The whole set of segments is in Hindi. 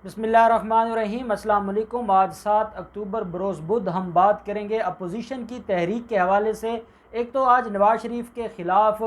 बिस्मिल्लाहिर्रहमानिर्रहीम। अस्सलाम वालेकुम। आज 7 अक्टूबर बरोज़ बुध हम बात करेंगे अपोजिशन की तहरीक के हवाले से। एक तो आज नवाज़ शरीफ के ख़िलाफ़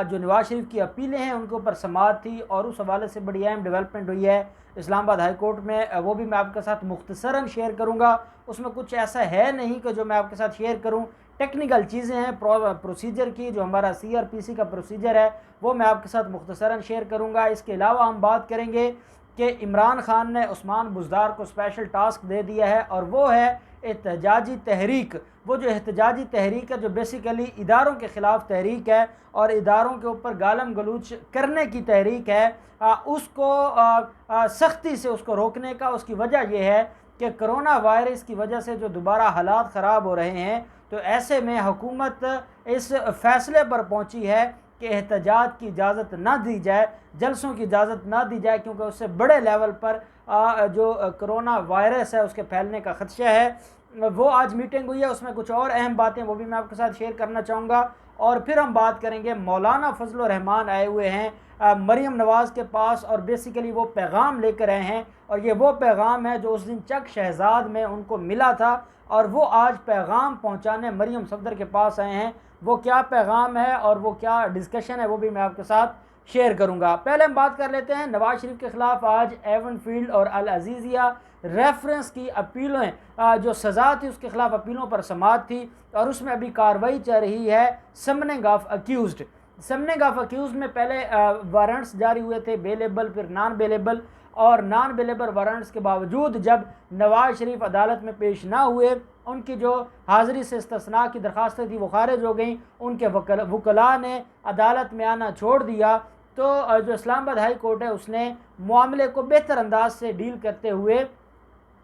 जो नवाज़ शरीफ की अपीलें हैं उनके ऊपर समाअत थी और उस हवाले से बड़ी अहम डेवलपमेंट हुई है इस्लामाबाद हाई कोर्ट में। वो भी मैं आपके साथ मुख्तसरन शेयर करूँगा। उसमें कुछ ऐसा है नहीं कि जो मैं आपके साथ शेयर करूँ, टेक्निकल चीज़ें हैं प्रोसीजर की, जो हमारा CRPC का प्रोसीजर है वो मैं आपके साथ मुख्तसरन शेयर करूँगा। इसके अलावा हम बात करेंगे कि इमरान खान ने उस्मान बुज़दार को स्पेशल टास्क दे दिया है और वो है एहतजाजी तहरीक। वो जो एहतजाजी तहरीक है जो बेसिकली इदारों के ख़िलाफ़ तहरीक है और इदारों के ऊपर गालम गलूच करने की तहरीक है, उसको सख्ती से उसको रोकने का उसकी वजह यह है कि कोरोना वायरस की वजह से जो दोबारा हालात ख़राब हो रहे हैं, तो ऐसे में हुकूमत इस फ़ैसले पर पहुंची है कि एहतजाज की इजाज़त ना दी जाए, जलसों की इजाज़त ना दी जाए, क्योंकि उससे बड़े लेवल पर जो कोरोना वायरस है उसके फैलने का ख़दशा है। वो आज मीटिंग हुई है, उसमें कुछ और अहम बातें वो भी मैं आपके साथ शेयर करना चाहूँगा। और फिर हम बात करेंगे मौलाना फजल रहमान आए हुए हैं मरीम नवाज़ के पास और बेसिकली वो पैगाम लेकर आए हैं और ये वो पैगाम है जो उस दिन चक शहजाद में उनको मिला था और वो आज पैगाम पहुँचाने मरीम सफदर के पास आए हैं। वो क्या पैगाम है और वो क्या डिस्कशन है वो भी मैं आपके साथ शेयर करूंगा। पहले हम बात कर लेते हैं नवाज शरीफ के ख़िलाफ़ आज एवनफील्ड और अल अजीज़िया रेफरेंस की अपीलें, जो सज़ा थी उसके ख़िलाफ़ अपीलों पर समाअत थी और उसमें अभी कार्रवाई चल रही है summoning of accused. Summoning of accused में पहले वारंट्स जारी हुए थे, बेलेबल, फिर नॉन बेलेबल, और नॉन बेलेबल वारंट्स के बावजूद जब नवाज शरीफ अदालत में पेश ना हुए, उनकी जो हाज़िरी से इस्तिस्ना की दरख्वास्तें थी वो खारिज हो गई, उनके वकला ने अदालत में आना छोड़ दिया। तो जो इस्लामाबाद हाई कोर्ट है उसने मामले को बेहतर अंदाज से डील करते हुए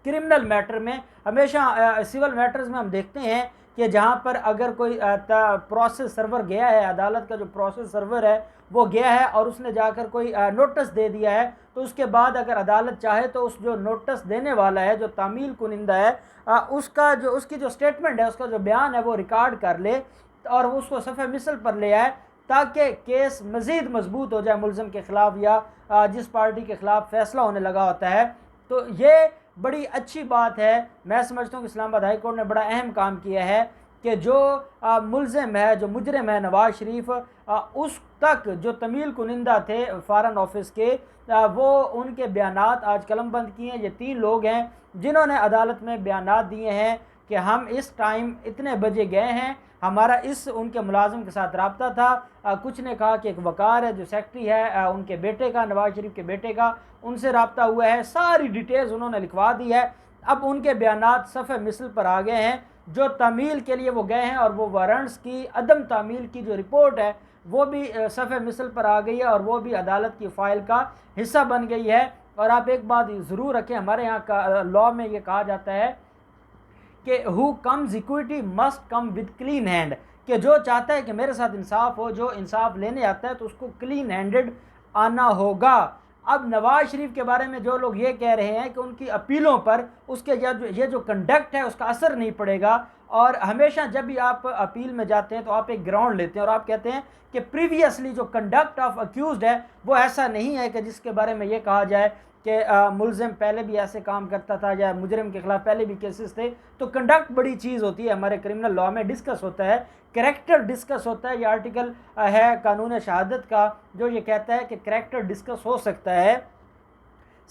क्रिमिनल मैटर में, हमेशा सिविल मैटर्स में हम देखते हैं कि जहाँ पर अगर कोई प्रोसेस सर्वर गया है, अदालत का जो प्रोसेस सर्वर है वो गया है और उसने जाकर कोई नोटिस दे दिया है, तो उसके बाद अगर अदालत चाहे तो उस जो नोटिस देने वाला है, जो तामील कुनिंदा है, उसकी जो स्टेटमेंट है, उसका जो बयान है वो रिकॉर्ड कर ले और उसको सफ़े मिसल पर ले आए ताकि केस मज़ीद मजबूत हो जाए मुलज़िम के ख़िलाफ़ या जिस पार्टी के ख़िलाफ़ फ़ैसला होने लगा होता है। तो ये बड़ी अच्छी बात है। मैं समझता हूँ कि इस्लामाबाद हाई कोर्ट ने बड़ा अहम काम किया है कि जो मुलज़िम है, जो मुजरिम है नवाज़ शरीफ, उस तक जो तमील कुनिंदा थे फ़ॉरेन ऑफिस के, वो उनके बयानात आज कलमबंद किए हैं। ये 3 लोग हैं जिन्होंने अदालत में बयानात दिए हैं कि हम इस टाइम इतने बजे गए हैं, हमारा इस उनके मुलाजिम के साथ रब्ता था। कुछ ने कहा कि एक वकार है जो सेक्रेटरी है उनके बेटे का, नवाज शरीफ के बेटे का, उनसे रब्ता हुआ है। सारी डिटेल्स उन्होंने लिखवा दी है। अब उनके बयानात सफ़े मिसल पर आ गए हैं। जो तामील के लिए वो गए हैं और वो वारंट्स की अदम तामील की जो रिपोर्ट है वो भी सफ़े मिसल पर आ गई है और वो भी अदालत की फ़ाइल का हिस्सा बन गई है। और आप एक बात ज़रूर रखें, हमारे यहाँ का लॉ में ये कहा जाता है कि who comes equity must come with clean hand, कि जो चाहता है कि मेरे साथ इंसाफ हो, जो इंसाफ लेने आता है तो उसको क्लीन हैंडेड आना होगा। अब नवाज शरीफ के बारे में जो लोग ये कह रहे हैं कि उनकी अपीलों पर उसके ये जो कंडक्ट है उसका असर नहीं पड़ेगा, और हमेशा जब भी आप अपील में जाते हैं तो आप एक ग्राउंड लेते हैं और आप कहते हैं कि प्रीवियसली जो कंडक्ट ऑफ अक्यूज्ड है वो ऐसा नहीं है कि जिसके बारे में ये कहा जाए कि मुलजिम पहले भी ऐसे काम करता था या मुजरिम के ख़िलाफ़ पहले भी केसेस थे। तो कंडक्ट बड़ी चीज़ होती है, हमारे क्रिमिनल लॉ में डिस्कस होता है, करैक्टर डिस्कस होता है। ये आर्टिकल है कानून शहादत का जो ये कहता है कि करैक्टर डिस्कस हो सकता है।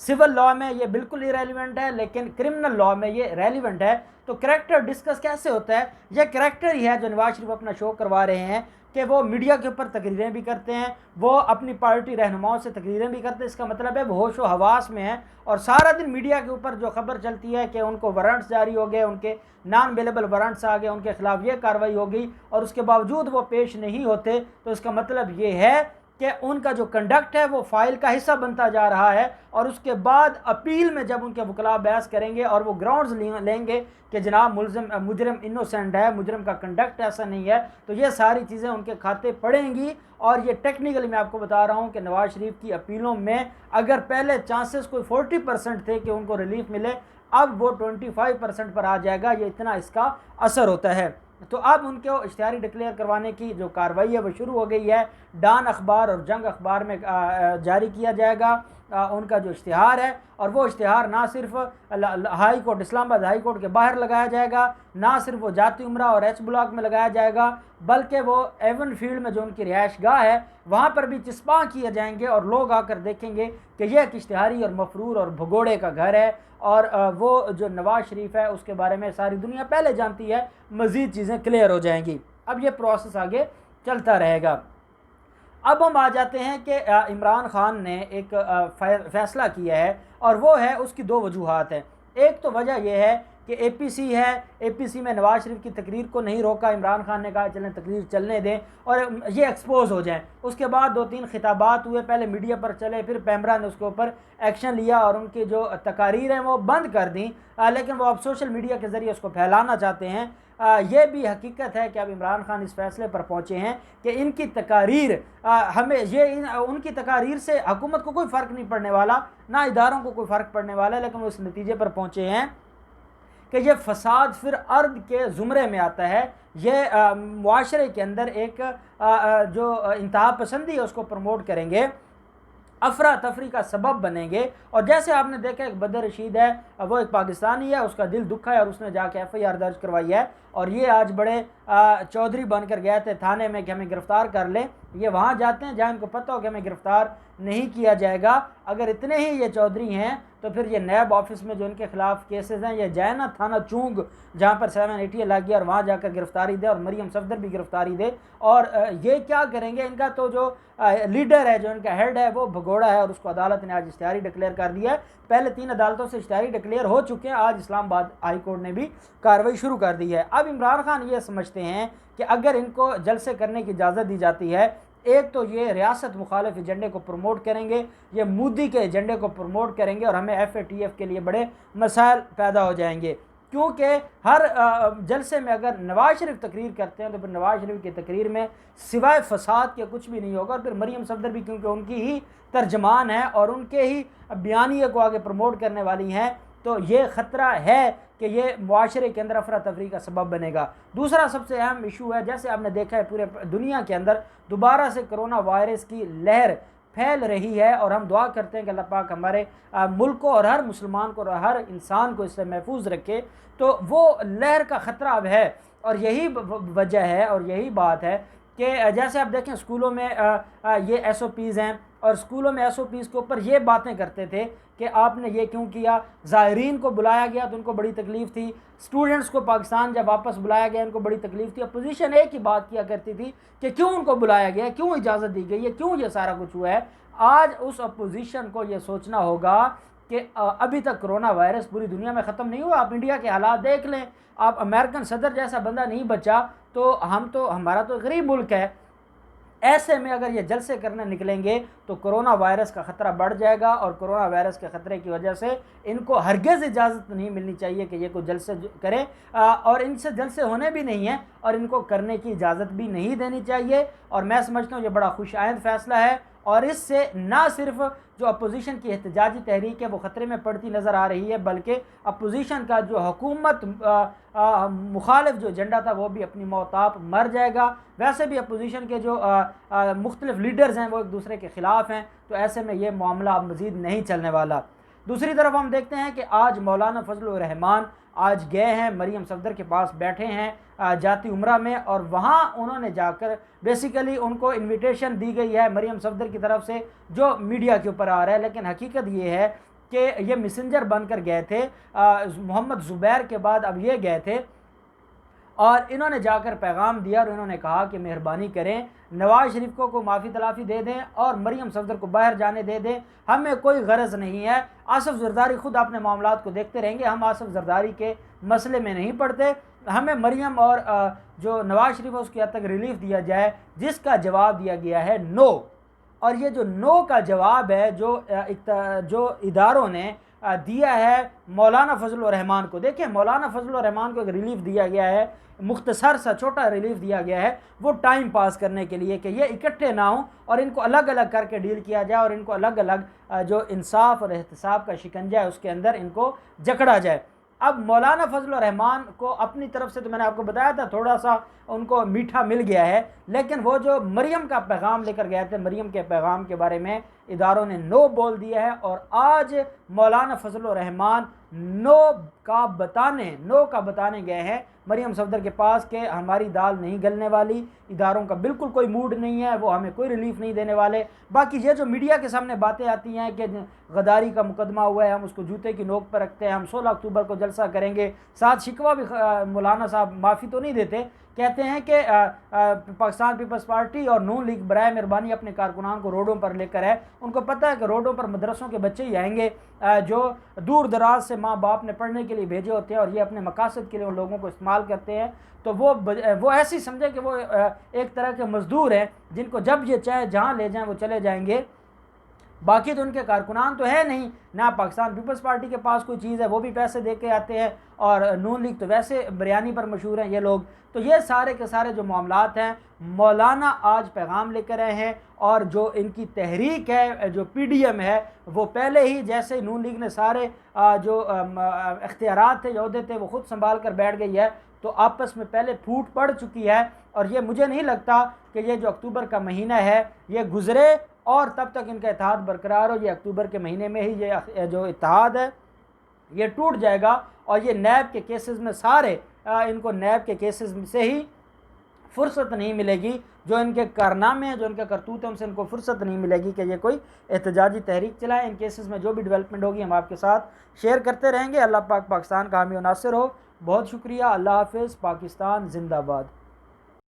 सिविल लॉ में ये बिल्कुल इरेलीवेंट है लेकिन क्रिमिनल लॉ में ये रेलिवेंट है। तो करैक्टर डिस्कस कैसे होता है? यह करैक्टर ही है जो नवाज शरीफ अपना शो करवा रहे हैं कि वो मीडिया के ऊपर तकरीरें भी करते हैं, वो अपनी पार्टी रहनुमाओं से तकरीरें भी करते हैं। इसका मतलब है वो होश व हवास में है और सारा दिन मीडिया के ऊपर जो खबर चलती है कि उनको वारंट्स जारी हो गए, उनके नॉन अवेलेबल वारंट्स आ गए, उनके खिलाफ ये कार्रवाई हो गई और उसके बावजूद वो पेश नहीं होते, तो इसका मतलब ये है कि उनका जो कंडक्ट है वो फाइल का हिस्सा बनता जा रहा है। और उसके बाद अपील में जब उनके वकला बहस करेंगे और वो ग्राउंड्स लेंगे कि जनाब मुजरिम इनोसेंट है, मुजरिम का कंडक्ट ऐसा नहीं है, तो ये सारी चीज़ें उनके खाते पड़ेंगी। और ये टेक्निकली मैं आपको बता रहा हूँ कि नवाज शरीफ की अपीलों में अगर पहले चांसेस कोई 40% थे कि उनको रिलीफ मिले, अब वो 25% पर आ जाएगा। ये इतना इसका असर होता है। तो अब उनको इश्तिहारी डिक्लेयर करवाने की जो कार्रवाई है वो शुरू हो गई है। डान अखबार और जंग अखबार में जारी किया जाएगा उनका जो इश्तिहार है, और वो इश्तिहार ना सिर्फ high court, Islamabad high court के बाहर लगाया जाएगा, ना सिर्फ वो जाती उम्रा और एच ब्लॉक में लगाया जाएगा, बल्कि वो एवन फील्ड में जो उनकी रिहाइश गाह है वहाँ पर भी चिस्पा किए जाएंगे, और लोग आकर देखेंगे कि यह एक इश्तिहारी और मफरूर और भगोड़े का घर है। और वो जो नवाज शरीफ है उसके बारे में सारी दुनिया पहले जानती है, मज़ीद चीज़ें क्लियर हो जाएंगी। अब ये प्रोसेस आगे चलता रहेगा। अब हम आ जाते हैं कि इमरान खान ने एक फ़ैसला किया है, और वो है, उसकी दो वजूहात हैं। एक तो वजह यह है कि एपीसी है, एपीसी में नवाज शरीफ की तकरीर को नहीं रोका, इमरान खान ने कहा चलें तकरीर चलने दें और ये एक्सपोज हो जाए। उसके बाद 2-3 खिताबात हुए, पहले मीडिया पर चले, फिर पैमरा ने उसके ऊपर एक्शन लिया और उनकी जो तकारीर हैं वो बंद कर दी, लेकिन वो अब सोशल मीडिया के ज़रिए उसको फैलाना चाहते हैं। ये भी हकीकत है कि अब इमरान खान इस फैसले पर पहुँचे हैं कि इनकी तकारीर हमें उनकी तकारीर से हुकूमत को कोई फ़र्क नहीं पड़ने वाला, ना इदारों को कोई फ़र्क पड़ने वाला है, लेकिन वो इस नतीजे पर पहुँचे हैं कि ये फ़साद फिर अर्द के ज़ुमरे में आता है। ये मुआशरे के अंदर एक जो इंतहा पसंदी है उसको प्रमोट करेंगे, अफरा तफरी का सबब बनेंगे। और जैसे आपने देखा एक बदर रशीद है, वो एक पाकिस्तानी है, उसका दिल दुखा है और उसने जाके FIR दर्ज करवाई है, और ये आज बड़े चौधरी बनकर गए थे थाने में कि हमें गिरफ़्तार कर ले। ये वहाँ जाते हैं जहाँ इनको पता हो कि हमें गिरफ़्तार नहीं किया जाएगा। अगर इतने ही ये चौधरी हैं तो फिर ये नैब ऑफिस में जो इनके ख़िलाफ़ केसेस हैं, ये जाए ना थाना चूंग जहाँ पर 780 लग गया, और वहाँ जाकर गिरफ़्तारी दे, और मरियम सफदर भी गिरफ़्तारी दे। और ये क्या करेंगे, इनका तो जो लीडर है, जो इनका हेड है, वो भगोड़ा है, और उसको अदालत ने आज इश्तिहारी डिक्लेयर कर दिया है। पहले 3 अदालतों से इश्तिहारी डिक्लेयर हो चुके हैं, आज इस्लामाबाद हाई कोर्ट ने भी कार्रवाई शुरू कर दी है। अब इमरान खान ये समझते हैं कि अगर इनको जलसे करने की इजाज़त दी जाती है, एक तो ये रियासत मुखालिफ एजेंडे को प्रमोट करेंगे, ये मोदी के एजेंडे को प्रमोट करेंगे, और हमें FATF के लिए बड़े मसाइल पैदा हो जाएंगे। क्योंकि हर जलसे में अगर नवाज शरीफ तकरीर करते हैं तो फिर नवाज शरीफ की तकरीर में सिवाय फसाद के कुछ भी नहीं होगा। और फिर मरियम सफदर भी, क्योंकि उनकी ही तर्जमान है और उनके ही बयानिए को आगे प्रमोट करने वाली हैं, तो ये ख़तरा है कि ये मुआशरे के अंदर अफरा तफरी का सबब बनेगा। दूसरा सबसे अहम इशू है, जैसे आपने देखा है पूरे दुनिया के अंदर दोबारा से कोरोना वायरस की लहर फैल रही है, और हम दुआ करते हैं कि अल्लाह पाक हमारे मुल्क को और हर मुसलमान को और हर इंसान को इससे महफूज रखे। तो वो लहर का ख़तरा अब है, और यही वजह है और यही बात है कि जैसे आप देखें स्कूलों में ये SOPs हैं, और स्कूलों में SOPs के ऊपर ये बातें करते थे कि आपने ये क्यों किया। ज़ायरीन को बुलाया गया तो उनको बड़ी तकलीफ़ थी, स्टूडेंट्स को पाकिस्तान जब वापस बुलाया गया उनको बड़ी तकलीफ़ थी। अपोजिशन एक ही बात किया करती थी कि क्यों उनको बुलाया गया, क्यों इजाज़त दी गई है, क्यों ये सारा कुछ हुआ है। आज उस अपोजिशन को ये सोचना होगा कि अभी तक कोरोना वायरस पूरी दुनिया में ख़त्म नहीं हुआ। आप इंडिया के हालात देख लें, आप अमेरिकन सदर जैसा बंदा नहीं बचा, तो हमारा तो गरीब मुल्क है। ऐसे में अगर ये जलसे करने निकलेंगे तो कोरोना वायरस का ख़तरा बढ़ जाएगा, और कोरोना वायरस के ख़तरे की वजह से इनको हरगिज़ इजाज़त नहीं मिलनी चाहिए कि ये कोई जलसे करें, और इनसे जलसे होने भी नहीं है, और इनको करने की इजाज़त भी नहीं देनी चाहिए। और मैं समझता हूँ ये बड़ा खुशाइंद फ़ैसला है, और इससे ना सिर्फ जो अपोजिशन की एहतजाजी तहरीक है वो ख़तरे में पड़ती नज़र आ रही है, बल्कि अपोजिशन का जो हुकूमत मुखालिफ जो एजेंडा था वो भी अपनी मौताप मर जाएगा। वैसे भी अपोजिशन के जो मुख्तलिफ लीडर्स हैं वो एक दूसरे के ख़िलाफ़ हैं, तो ऐसे में ये मामला अब मज़ीद नहीं चलने वाला। दूसरी तरफ हम देखते हैं कि आज मौलाना फजल रहमान आज गए हैं, मरियम सफदर के पास बैठे हैं जाती उम्रा में, और वहाँ उन्होंने जाकर बेसिकली उनको इनविटेशन दी गई है मरियम सफदर की तरफ से, जो मीडिया के ऊपर आ रहा है। लेकिन हकीकत ये है कि ये मैसेंजर बनकर गए थे, मोहम्मद ज़ुबैर के बाद अब ये गए थे, और इन्होंने जाकर पैगाम दिया, और इन्होंने कहा कि मेहरबानी करें नवाज शरीफ को माफ़ी तलाफ़ी दे दें और मरियम सफदर को बाहर जाने दे दें, हमें कोई गरज नहीं है। आसिफ जरदारी ख़ुद अपने मामलात को देखते रहेंगे, हम आसिफ जरदारी के मसले में नहीं पड़ते, हमें मरियम और जो नवाज शरीफ है उसकी हद तक रिलीफ दिया जाए। जिसका जवाब दिया गया है नो, और ये जो नो का जवाब है जो इदारों ने दिया है मौलाना फजल रहमान को, देखिए मौलाना फजल रहमान को एक रिलीफ दिया गया है, मुख्तसर सा छोटा रिलीफ दिया गया है, वो टाइम पास करने के लिए कि ये इकट्ठे ना हों और इनको अलग अलग करके डील किया जाए, और इनको अलग अलग जो इंसाफ और एहतसाब का शिकंजा है उसके अंदर इनको जकड़ा जाए। अब मौलाना फजल रहमान को अपनी तरफ से तो मैंने आपको बताया था थोड़ा सा उनको मीठा मिल गया है, लेकिन वो जो मरियम का पैगाम लेकर गए थे, मरियम के पैगाम के बारे में इदारों ने नो बोल दिया है और आज मौलाना फजलुर रहमान नो का बताने गए हैं मरियम सफदर के पास कि हमारी दाल नहीं गलने वाली, इदारों का बिल्कुल कोई मूड नहीं है, वो हमें कोई रिलीफ नहीं देने वाले। बाकी ये जो मीडिया के सामने बातें आती हैं कि गद्दारी का मुकदमा हुआ है, हम उसको जूते की नोक पर रखते हैं, हम 16 अक्टूबर को जलसा करेंगे, साथ शिकवा भी मौलाना साहब माफ़ी तो नहीं देते, कहते हैं कि पाकिस्तान पीपल्स पार्टी और नून लीग बराए मेहरबानी अपने कारकुनान को रोडों पर लेकर है। उनको पता है कि रोडों पर मदरसों के बच्चे ही आएंगे जो दूर दराज से माँ बाप ने पढ़ने के लिए भेजे होते हैं और ये अपने मकासद के लिए उन लोगों को इस्तेमाल करते हैं। तो वो ऐसी समझे कि वो एक तरह के मजदूर हैं जिनको जब ये चाहे जहाँ ले जाएं वो चले जाएंगे। बाकी तो उनके कारकुनान तो है नहीं, ना पाकिस्तान पीपल्स पार्टी के पास कोई चीज़ है, वो भी पैसे दे के आते हैं, और नून लीग तो वैसे बिरयानी पर मशहूर हैं ये लोग। तो ये सारे के सारे जो मामलात हैं, मौलाना आज पैगाम लेकर आए हैं, और जो इनकी तहरीक है, जो PDM है, वो पहले ही जैसे नून लीग ने सारे जो इख्तियारात थे, यहदे थे, वो ख़ुद संभाल कर बैठ गई है, तो आपस में पहले फूट पड़ चुकी है। और ये मुझे नहीं लगता कि ये जो अक्टूबर का महीना है ये गुज़रे और तब तक इनका इत्तेहाद बरकरार हो। ये अक्टूबर के महीने में ही ये जो इत्तेहाद है ये टूट जाएगा, और ये नैब के केसेस में सारे इनको नैब के केसेस से ही फुर्सत नहीं मिलेगी, जो इनके कारनामे हैं, जो इनके करतूत हैं, उनसे इनको फुर्सत नहीं मिलेगी कि ये कोई एहतजाजी तहरीक चलाएँ। इन केसेस में जो भी डेवलपमेंट होगी हम आपके साथ शेयर करते रहेंगे। अल्लाह पाक पाकिस्तान का हामी और नासिर हो। बहुत शुक्रिया। अल्लाह हाफ़िज़। पाकिस्तान जिंदाबाद।